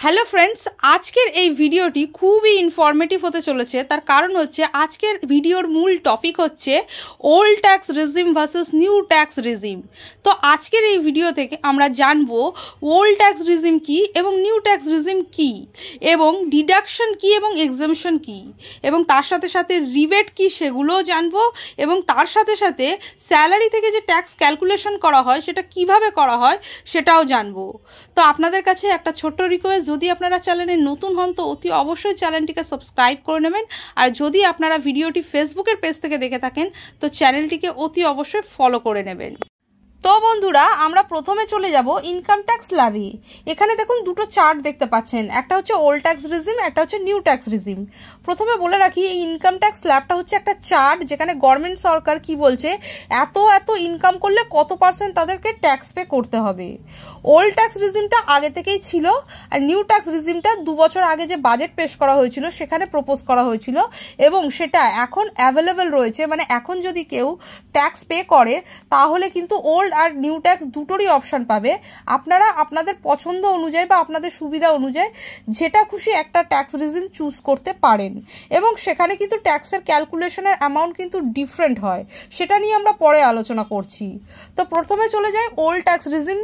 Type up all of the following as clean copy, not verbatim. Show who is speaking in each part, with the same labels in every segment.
Speaker 1: Hello friends, আজকের এই ভিডিওটি খুবই ইনফরমেটিভ হতে চলেছে। তার কারণ হচ্ছে আজকের ভিডিওর মূল টপিক হচ্ছে old tax regime versus new tax regime. তো আজকের এই ভিডিও থেকে আমরা জানবো ওল্ড ট্যাক্স রিজিম কি এবং নিউ ট্যাক্স রিজিম কি, এবং ডিডাকশন কি এবং এক্সামশন কি, এবং তার সাথে সাথে রিবেট কি সেগুলোও জানবো, এবং তার সাথে সাথে স্যালারি থেকে যে ট্যাক্স ক্যালকুলেশন করা হয় সেটা কিভাবে করা হয় সেটাও জানবো। তো আপনাদের কাছে একটা ছোট্ট রিকোয়েস্ট, যদি আপনারা চ্যানেলে নতুন হন তো অতি অবশ্যই চ্যানেলটিকে সাবস্ক্রাইব করে নেবেন, আর যদি আপনারা ভিডিওটি ফেসবুকের পেজ থেকে দেখে থাকেন তো চ্যানেলটিকে অতি অবশ্যই ফলো করে নেবেন। তো বন্ধুরা, আমরা প্রথমে চলে যাব ইনকাম ট্যাক্স ল্যাভি। এখানে দেখুন দুটো চার্ট দেখতে পাচ্ছেন, একটা হচ্ছে ওল্ড ট্যাক্স রিজিম, একটা হচ্ছে নিউ ট্যাক্স রিজিম। প্রথমে বলে রাখি, এই ইনকাম ট্যাক্স স্ল্যাবটা হচ্ছে একটা চার্ট যেখানে গভর্নমেন্ট সরকার কি বলছে, এত এত ইনকাম করলে কত পার্সেন্ট তাদেরকে ট্যাক্স পে করতে হবে। ওল্ড ট্যাক্স রিজিমটা আগে থেকেই ছিল, আর নিউ ট্যাক্স রিজিমটা 2 বছর আগে যে বাজেট পেশ করা হয়েছিল সেখানে প্রপোজ করা হয়েছিল, এবং সেটা এখন অ্যাভেলেবেল রয়েছে। মানে এখন যদি কেউ ট্যাক্স পে করে তাহলে কিন্তু ওল্ড আর নিউ ট্যাক্স দুটোরই অপশান পাবে। আপনারা আপনাদের পছন্দ অনুযায়ী বা আপনাদের সুবিধা অনুযায়ী যেটা খুশি একটা ট্যাক্স রিজিম চুজ করতে পারেন, এবং সেখানে কিন্তু ট্যাক্সের ক্যালকুলেশনের অ্যামাউন্ট কিন্তু ডিফারেন্ট হয়, সেটা নিয়ে আমরা পরে আলোচনা করছি। তো প্রথমে চলে যায় ওল্ড ট্যাক্স রিজিম,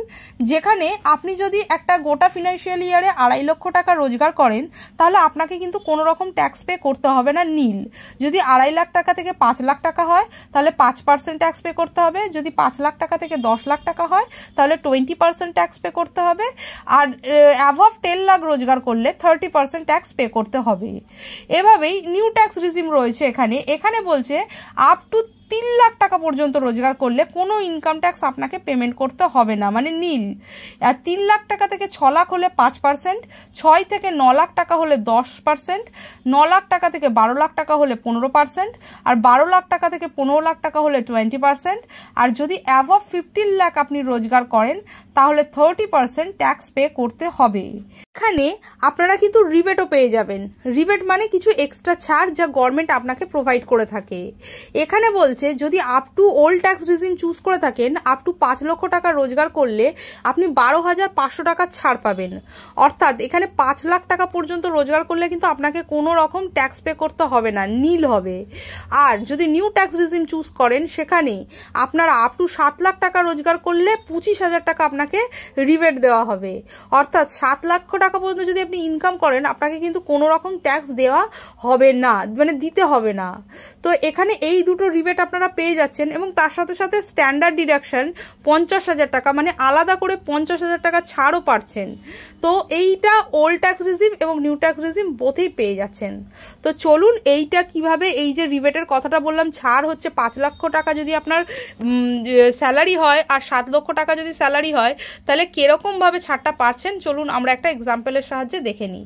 Speaker 1: যেখানে আপনি যদি একটা গোটা ফিনান্সিয়াল ইয়ারে 2.5 লক্ষ টাকা রোজগার করেন তাহলে আপনাকে কিন্তু কোনো রকম ট্যাক্স পে করতে হবে না, নীল। যদি 2.5 লাখ টাকা থেকে 5 লাখ টাকা হয় তাহলে 5% ট্যাক্স পে করতে হবে, যদি 5 লাখ টাকা থেকে 10 লাখ টাকা হয় তাহলে 20% ট্যাক্স পে করতে হবে, আর অ্যাবভ 10 লাখ রোজগার করলে 30% ট্যাক্স পে করতে হবে। এভাবেই নিউ ট্যাক্স রিজিম রয়েছে। এখানে বলছে আপ টু 3 লাখ টাকা পর্যন্ত রোজগার করলে কোনো ইনকাম ট্যাক্স আপনাকে পেমেন্ট করতে হবে না, মানে নীল। আর 3 লাখ টাকা থেকে 6 লাখ হলে 5%, 6 থেকে 9 লাখ টাকা হলে 10%, 9 লাখ টাকা থেকে 12 লাখ টাকা হলে 15%, আর 12 লাখ টাকা থেকে 15 লাখ টাকা হলে 20%, আর যদি অ্যাবভ 15 লাখ আপনি রোজগার করেন তাহলে 30% ট্যাক্স পে করতে হবে। এখানে আপনারা কিন্তু রিবেটও পেয়ে যাবেন। রিবেট মানে কিছু এক্সট্রা ছাড় যা গভর্নমেন্ট আপনাকে প্রোভাইড করে থাকে। এখানে বলছে যদি up to old tax regime choose করে থাকেন, আপ টু 5 লক্ষ টাকা রোজগার করলে আপনি 12,500 টাকার ছাড় পাবেন। অর্থাৎ এখানে 5 লাখ টাকা পর্যন্ত রোজগার করলে কিন্তু আপনাকে কোনো রকম ট্যাক্স পে করতে হবে না, নীল হবে। আর যদি নিউ ট্যাক্স রিজিম চুজ করেন সেখানে আপনারা আপ টু 7 লাখ টাকা রোজগার করলে 25,000 টাকা আপনাকে রিবেট দেওয়া হবে। অর্থাৎ 7 লক্ষ টাকা পর্যন্ত যদি আপনি ইনকাম করেন আপনাকে কিন্তু কোনো রকম ট্যাক্স দেওয়া হবে না, মানে দিতে হবে না। তো এখানে এই দুটো রিবেট আপনারা পেয়ে যাচ্ছেন, এবং তার সাথে সাথে স্ট্যান্ডার্ড ডিডাকশন 50,000 টাকা, মানে আলাদা করে 50,000 টাকা ছাড়ও পাচ্ছেন। তো এইটা ওল্ড ট্যাক্স রিজিম এবং নিউ ট্যাক্স রিজিম বোথেই পেয়ে যাচ্ছেন। তো চলুন এইটা কিভাবে, এই যে রিবেটের কথাটা বললাম, ছাড় হচ্ছে 5 লক্ষ টাকা যদি আপনার স্যালারি হয় আর 7 লক্ষ টাকা যদি স্যালারি হয় তাহলে কিরকমভাবে ছাড়টা পাচ্ছেন চলুন আমরা একটা এক্সাম্পলের সাহায্যে দেখে নিই।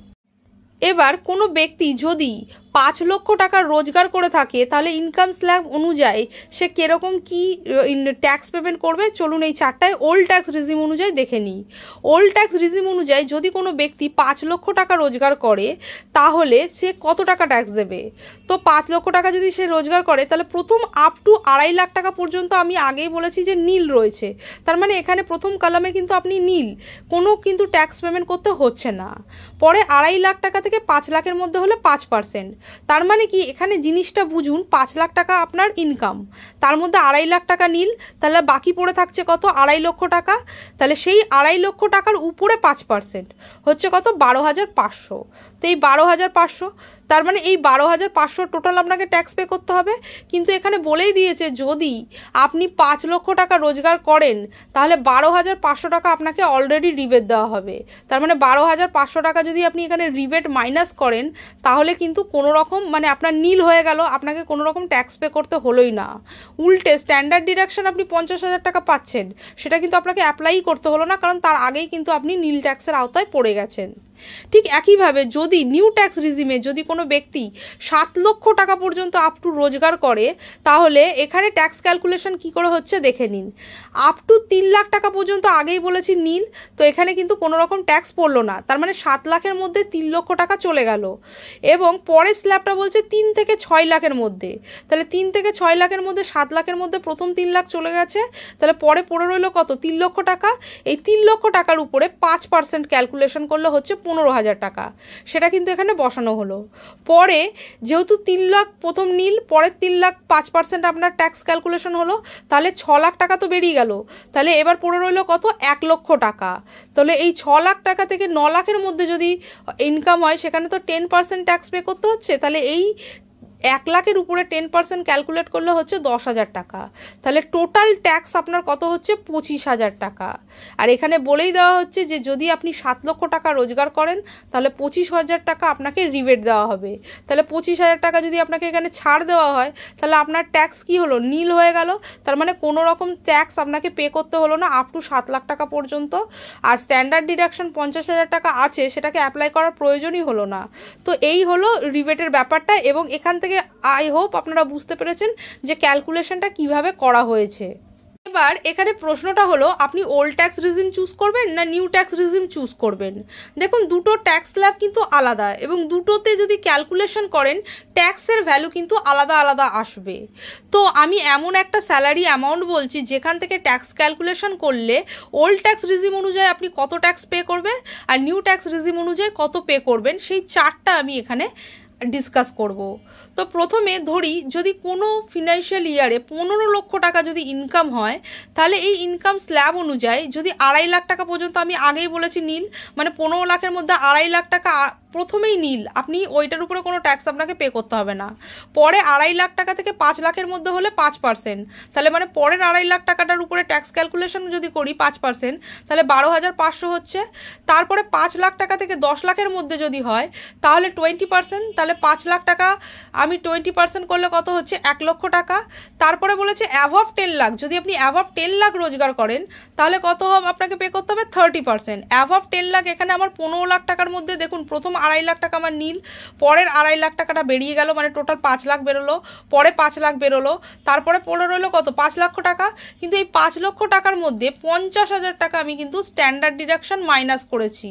Speaker 1: এবার কোনো ব্যক্তি যদি 5 লক্ষ টাকা রোজগার করে থাকে তাহলে ইনকাম স্ল্যাব অনুযায়ী সে কিরকম কি ট্যাক্স পেমেন্ট করবে চলুন এই চারটায় ওল্ড ট্যাক্স রিজিম অনুযায়ী দেখে নিই। ওল্ড ট্যাক্স রিজিম অনুযায়ী যদি কোনো ব্যক্তি 5 লক্ষ টাকা রোজগার করে তাহলে সে কত টাকা ট্যাক্স দেবে। তো 5 লক্ষ টাকা যদি সে রোজগার করে তাহলে প্রথম আপ টু 2.5 লাখ টাকা পর্যন্ত আমি আগেই বলেছি যে নীল রয়েছে, তার মানে এখানে প্রথম কলামে কিন্তু আপনি নীল, কোনো কিন্তু ট্যাক্স পেমেন্ট করতে হচ্ছে না। পরে 2.5 লাখ টাকা থেকে 5 লাখের মধ্যে হলে 5%, তার মানে কি এখানে জিনিসটা বুঝুন, 5 লাখ টাকা আপনার ইনকাম, তার মধ্যে 2.5 লাখ টাকা নীল, তাহলে বাকি পড়ে থাকছে কত, 2.5 লক্ষ টাকা। তাহলে সেই 2.5 লক্ষ টাকার উপরে 5% হচ্ছে কত, 12,500। তো এই 12,500, তার মানে এই 12,500 টোটাল আপনাকে ট্যাক্স পে করতে হবে। কিন্তু এখানে বলেই দিয়েছে যদি আপনি 5 লক্ষ টাকা রোজগার করেন তাহলে 12,500 টাকা আপনাকে অলরেডি রিবেট দেওয়া হবে। তার মানে 12,500 টাকা যদি আপনি এখানে রিবেট মাইনাস করেন তাহলে কিন্তু কোনো রকম, মানে আপনার নীল হয়ে গেল, আপনাকে কোনো রকম ট্যাক্স পে করতে হলোই না। উল্টে স্ট্যান্ডার্ড ডিডাকশন আপনি 50,000 টাকা পাচ্ছেন, সেটা কিন্তু আপনাকে অ্যাপ্লাই করতে হলো না, কারণ তার আগেই কিন্তু আপনি নীল ট্যাক্সের আওতায় পড়ে গেছেন। ঠিক একইভাবে যদি নিউ ট্যাক্স রিজিমে যদি কোনো ব্যক্তি 7 লক্ষ টাকা পর্যন্ত আপ টু রোজগার করে তাহলে এখানে ট্যাক্স ক্যালকুলেশন কি করে হচ্ছে দেখে নিন। আপ টু 3 লাখ টাকা পর্যন্ত আগেই বলেছি নীল, তো এখানে কিন্তু কোনো রকম ট্যাক্স পড়লো না, তার মানে 7 লাখের মধ্যে 3 লক্ষ টাকা চলে গেল। এবং পরের স্ল্যাবটা বলছে 3 থেকে 6 লাখের মধ্যে, তাহলে 3 থেকে 6 লাখের মধ্যে 7 লাখের মধ্যে প্রথম 3 লাখ চলে গেছে, তাহলে পরে পড়ে রইল কত, 3 লক্ষ টাকা। এই 3 লক্ষ টাকার উপরে 5% ক্যালকুলেশন করলে হচ্ছে 15,000 টাকা, সেটা কিন্তু এখানে বসানো হলো। পরে যেহেতু 3 লাখ প্রথম নীল, পরের 3 লাখ 5% আপনার ট্যাক্স ক্যালকুলেশন হলো, তাহলে 6 লাখ টাকা তো বেরিয়ে গেল। তাহলে এবার পড়ে রইল কত? 1 লক্ষ টাকা। তাহলে এই 6 লাখ টাকা থেকে 9 লাখের মধ্যে যদি ইনকাম হয়, সেখানে তো 10% ট্যাক্স পে করতে হচ্ছে। তাহলে এই 1 লাখের উপরে 10% ক্যালকুলেট করলে হচ্ছে 10,000 টাকা। তাহলে টোটাল ট্যাক্স আপনার কত হচ্ছে? 25,000 টাকা। আর এখানে বলেই দেওয়া হচ্ছে যে যদি আপনি 7 লক্ষ টাকা রোজগার করেন, তাহলে 25,000 টাকা আপনাকে রিবেট দেওয়া হবে। তাহলে 25,000 টাকা যদি আপনাকে এখানে ছাড় দেওয়া হয়, তাহলে আপনার ট্যাক্স কি হলো? নীল হয়ে গেল। তার মানে কোনো রকম ট্যাক্স আপনাকে পে করতে হলো না আপ টু 7 লাখ টাকা পর্যন্ত। আর স্ট্যান্ডার্ড ডিডাকশন 50,000 টাকা আছে, সেটাকে অ্যাপ্লাই করার প্রয়োজনই হলো না। তো এই হলো রিবেটের ব্যাপারটা। এবং এখান থেকে আই হোপ আপনারা বুঝতে পেরেছেন যে ক্যালকুলেশনটা কিভাবে করা হয়েছে। এবার এখানে প্রশ্নটা হলো, আপনি ওল্ড ট্যাক্স রিজিম চুজ করবেন না নিউ ট্যাক্স রিজিম চুজ করবেন? দেখুন, দুটো ট্যাক্স স্ল্যাব কিন্তু আলাদা, এবং দুটোতে যদি ক্যালকুলেশন করেন ট্যাক্সের ভ্যালু কিন্তু আলাদা আলাদা আসবে। তো আমি এমন একটা স্যালারি অ্যামাউন্ট বলছি যেখান থেকে ট্যাক্স ক্যালকুলেশন করলে ওল্ড ট্যাক্স রিজিম অনুযায়ী আপনি কত ট্যাক্স পে করবে আর নিউ ট্যাক্স রিজিম অনুযায়ী কত পে করবেন, সেই চার্টটা আমি এখানে ডিসকাস করব। তো প্রথমে ধরি, যদি কোনো ফিনান্সিয়াল ইয়ারে 15 লক্ষ টাকা যদি ইনকাম হয়, তাহলে এই ইনকাম স্ল্যাব অনুযায়ী যদি 2.5 লাখ টাকা পর্যন্ত, আমি আগেই বলেছি নীল, মানে 15 লাখের মধ্যে 2.5 লাখ টাকা প্রথমেই নীল, আপনি ওইটার উপরে কোনো ট্যাক্স আপনাকে পে করতে হবে না। পরে 2.5 লাখ টাকা থেকে 5 লাখের মধ্যে হলে 5%, তাহলে মানে পরের 2.5 লাখ টাকাটার উপরে ট্যাক্স ক্যালকুলেশন যদি করি 5%, তাহলে 12,500 হচ্ছে। তারপরে 5 লাখ টাকা থেকে 10 লাখের মধ্যে যদি হয়, তাহলে 20%, তাহলে 5 লাখ টাকা আমি 20% করলে কত হচ্ছে? 1 লক্ষ টাকা। তারপরে বলেছে অ্যাভভ 10 লাখ, যদি আপনি অ্যাভভ 10 লাখ রোজগার করেন, তাহলে কত হবে? আপনাকে পে করতে হবে 30%। অ্যাভভ 10 লাখ, এখানে আমার 15 লাখ টাকার মধ্যে দেখুন প্রথম 2.5 লাখ টাকা আমার নীল, পরের 2.5 লাখ টাকাটা বেরিয়ে গেল, মানে টোটাল 5 লাখ বেরোলো, পরে 5 লাখ বেরোলো, তারপরে পড়ে রইলো কত? 5 লক্ষ টাকা। কিন্তু এই 5 লক্ষ টাকার মধ্যে 50,000 টাকা আমি কিন্তু স্ট্যান্ডার্ড ডিডাকশন মাইনাস করেছি।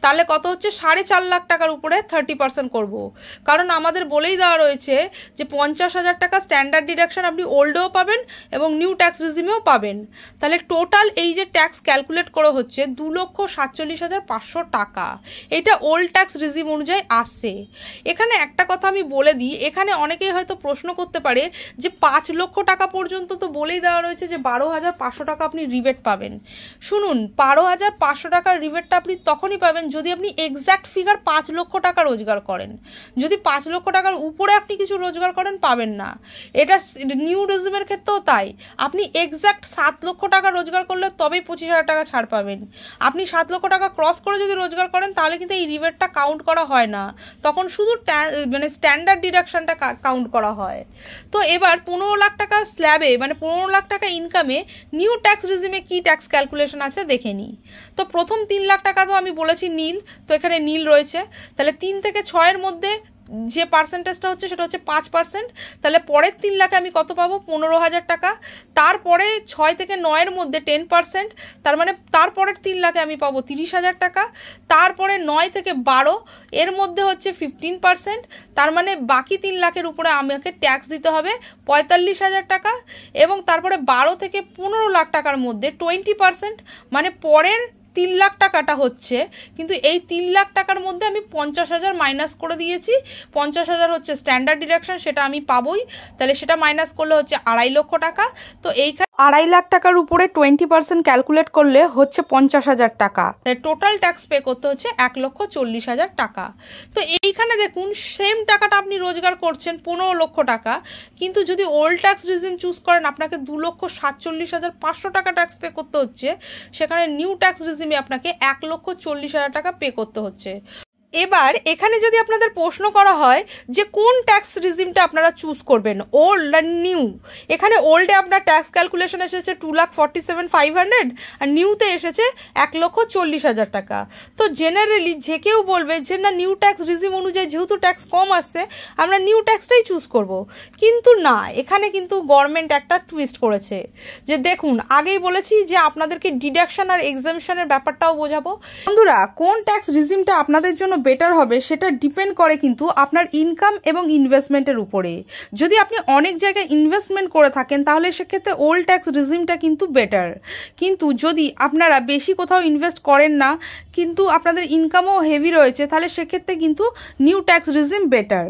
Speaker 1: তাহলে কত হচ্ছে? 4.5 লাখ টাকার উপরে 30% করব। কারণ আমাদের বলেই দেওয়া রয়েছে যে 50,000 টাকা স্ট্যান্ডার্ড ডিডাকশন আপনি ওল্ডেও পাবেন এবং নিউ ট্যাক্স রিজিমেও পাবেন। তাহলে টোটাল এই যে ট্যাক্স ক্যালকুলেট করা হচ্ছে 2,47,500 টাকা, এটা ওল্ড ট্যাক্স রিজিম অনুযায়ী আসছে। এখানে একটা কথা আমি বলে দিই, এখানে অনেকেই হয়তো প্রশ্ন করতে পারে যে 5 লক্ষ টাকা পর্যন্ত তো বলেই দেওয়া রয়েছে যে 12,500 টাকা আপনি রিবেট পাবেন। শুনুন, 12,500 টাকার রিবেটটা আপনি তখনই পাবেন যদি আপনি এক্স্যাক্ট ফিগার 5 লক্ষ টাকা রোজগার করেন। যদি 5 লক্ষ টাকার উপরে আপনি কিছু রোজগার করেন, পাবেন না। এটা নিউ রিজিমের ক্ষেত্রেও তাই, আপনি এক্স্যাক্ট 7 লক্ষ টাকা রোজগার করলে তবেই 25,000 টাকা ছাড় পাবেন। আপনি 7 লক্ষ টাকা ক্রস করে যদি রোজগার করেন, তাহলে কিন্তু এই রিবেটটা কাউন্ট করা হয় না, তখন শুধু মানে স্ট্যান্ডার্ড ডিডাকশনটা কাউন্ট করা হয়। তো এবার 15 লাখ টাকা স্ল্যাবে, মানে 15 লাখ টাকা ইনকামে নিউ ট্যাক্স রিজিমে কি ট্যাক্স ক্যালকুলেশন আছে দেখে নিই। তো প্রথম 3 লাখ টাকা তো আমি বলেছি নীল, তো এখানে নীল রয়েছে। তাহলে 3 থেকে 6-এর মধ্যে যে পার্সেন্টেজটা হচ্ছে সেটা হচ্ছে 5%। তাহলে পরের 3 লাখে আমি কত পাবো? 15,000 টাকা। তারপরে 6 থেকে 9-এর মধ্যে 10%, তার মানে তারপরের 3 লাখে আমি পাবো 30,000 টাকা। তারপরে 9 থেকে 12 এর মধ্যে হচ্ছে 15%, তার মানে বাকি 3 লাখের উপরে আমাকে ট্যাক্স দিতে হবে 45,000 টাকা। এবং তারপরে 12 থেকে 15 লাখ টাকার মধ্যে 20%, মানে পরের 3 লাখ টাকাটা হচ্ছে, কিন্তু এই 3 লাখ টাকার মধ্যে আমি 50,000 মাইনাস করে দিয়েছি। 50,000 হচ্ছে স্ট্যান্ডার্ড ডিডাকশন, সেটা আমি পাবোই। তাহলে সেটা মাইনাস করলে হচ্ছে 2.5 লক্ষ টাকা। তো এইখানে 2.5 লাখ টাকার উপরে 20% ক্যালকুলেট করলে হচ্ছে 50,000 টাকা। টোটাল ট্যাক্স পে করতে হচ্ছে 1,40,000 টাকা। তো এইখানে দেখুন, সেম টাকাটা আপনি রোজগার করছেন 15 লক্ষ টাকা, কিন্তু যদি ওল্ড ট্যাক্স রিজিম চুজ করেন আপনাকে 2,47,500 টাকা ট্যাক্স পে করতে হচ্ছে, সেখানে নিউ ট্যাক্স রিজিমে আপনাকে 1,40,000 টাকা পে করতে হচ্ছে। এবার এখানে যদি আপনাদের প্রশ্ন করা হয় যে কোন ট্যাক্স রিজিমটা আপনারা চুজ করবেন, ওল্ড আর নিউ, এখানে ওল্ডে আপনার ট্যাক্স ক্যালকুলেশন এসেছে 2,47,500 আর নিউতে এসেছে 1,40,000 টাকা। তো জেনারেলি যে কেউ বলবে যে না, নিউ ট্যাক্স রিজিম অনুযায়ী যেহেতু ট্যাক্স কম আসছে আমরা নিউ ট্যাক্সটাই চুজ করব। কিন্তু না, এখানে কিন্তু গভর্নমেন্ট একটা টুইস্ট করেছে। যে দেখুন, আগেই বলেছি যে আপনাদেরকে ডিডাকশন আর এক্সামশনের ব্যাপারটাও বোঝাবো। বন্ধুরা, কোন ট্যাক্স রিজিমটা আপনাদের জন্য বেটার হবে সেটা ডিপেন্ড করে কিন্তু আপনার ইনকাম এবং ইনভেস্টমেন্টের উপরে। যদি আপনি অনেক জায়গায় ইনভেস্টমেন্ট করে থাকেন তাহলে সেক্ষেত্রে ওল্ড ট্যাক্স রিজিমটা কিন্তু বেটার। কিন্তু যদি আপনারা বেশি কোথাও ইনভেস্ট করেন না কিন্তু আপনাদের ইনকামও হেভি রয়েছে তাহলে সেক্ষেত্রে কিন্তু নিউ ট্যাক্স রিজিম বেটার।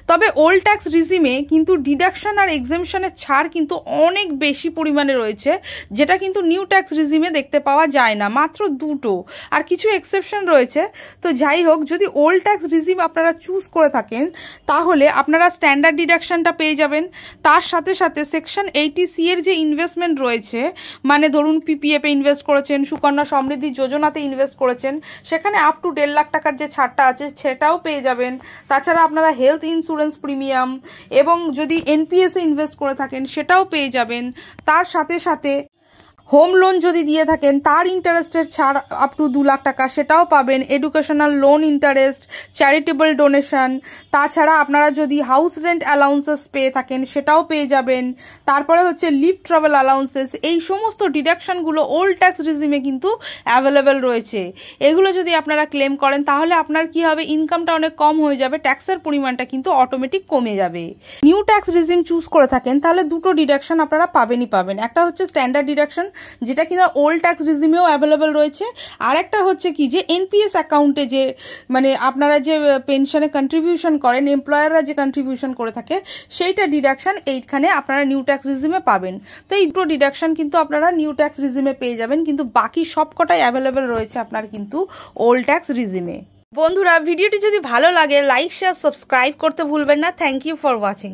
Speaker 1: তবে ওল্ড ট্যাক্স রিজিমে কিন্তু ডিডাকশন আর এক্সেমশনের ছাড় কিন্তু অনেক বেশি পরিমাণে রয়েছে, যেটা কিন্তু নিউ ট্যাক্স রিজিমে দেখতে পাওয়া যায় না, মাত্র দুটো, আর কিছু এক্সেপশন রয়েছে। তো যাই হোক, যদি ওল্ড ট্যাক্স রিজিম আপনারা চুজ করে থাকেন তাহলে আপনারা স্ট্যান্ডার্ড ডিডাকশনটা পেয়ে যাবেন। তার সাথে সাথে সেকশন 80C এর যে ইনভেস্টমেন্ট রয়েছে, মানে ধরুন পিপিএফে ইনভেস্ট করেছেন, সুকন্যা সমৃদ্ধি যোজনাতে ইনভেস্ট করেছেন, সেখানে আপ টু 1.5 লাখ টাকার যে ছাড়টা আছে সেটাও পেয়ে যাবেন। তাছাড়া আপনারা হেলথ ইন্স্যুরেন্স প্রিমিয়াম এবং যদি এনপিএসে ইনভেস্ট করে থাকেন সেটাও পেয়ে যাবেন। তার সাথে সাথে হোম লোন যদি দিয়ে থাকেন তার ইন্টারেস্টের ছাড় আপ টু 2 লাখ টাকা সেটাও পাবেন। Educational loan interest, charitable donation, তাছাড়া আপনারা যদি হাউস রেন্ট অ্যালাউন্সেস পেয়ে থাকেন সেটাও পেয়ে যাবেন। তারপরে হচ্ছে লিভ ট্রাভেল অ্যালাউন্সেস, এই সমস্ত ডিডাকশনগুলো ওল্ড ট্যাক্স রিজিমে কিন্তু অ্যাভেলেবেল রয়েছে। এগুলো যদি আপনারা ক্লেম করেন তাহলে আপনার কি হবে, ইনকামটা অনেক কম হয়ে যাবে, ট্যাক্সের পরিমাণটা কিন্তু অটোমেটিক কমে যাবে। নিউ ট্যাক্স রিজিম চুজ করে থাকেন তাহলে দুটো ডিডাকশন আপনারা পাবেনই পাবেন। একটা হচ্ছে স্ট্যান্ডার্ড ডিডাকশন, যেটা কিনা ওল্ড ট্যাক্স রিজিমেও অ্যাভেলেবেল রয়েছে, আর একটা হচ্ছে কি যে এনপিএস অ্যাকাউন্টে যে মানে আপনারা যে পেনশনে কন্ট্রিবিউশন করেন, এমপ্লয়াররা যে কন্ট্রিবিউশন করে থাকে সেইটা ডিডাকশন এইখানে আপনারা নিউ ট্যাক্স রিজিমে পাবেন। তো এই দুটো ডিডাকশন কিন্তু আপনারা নিউ ট্যাক্স রিজিমে পেয়ে যাবেন, কিন্তু বাকি সবকটাই অ্যাভেলেবেল রয়েছে আপনার কিন্তু ওল্ড ট্যাক্স রিজিমে। বন্ধুরা, ভিডিওটি যদি ভালো লাগে লাইক শেয়ার সাবস্ক্রাইব করতে ভুলবেন না। Thank you for watching.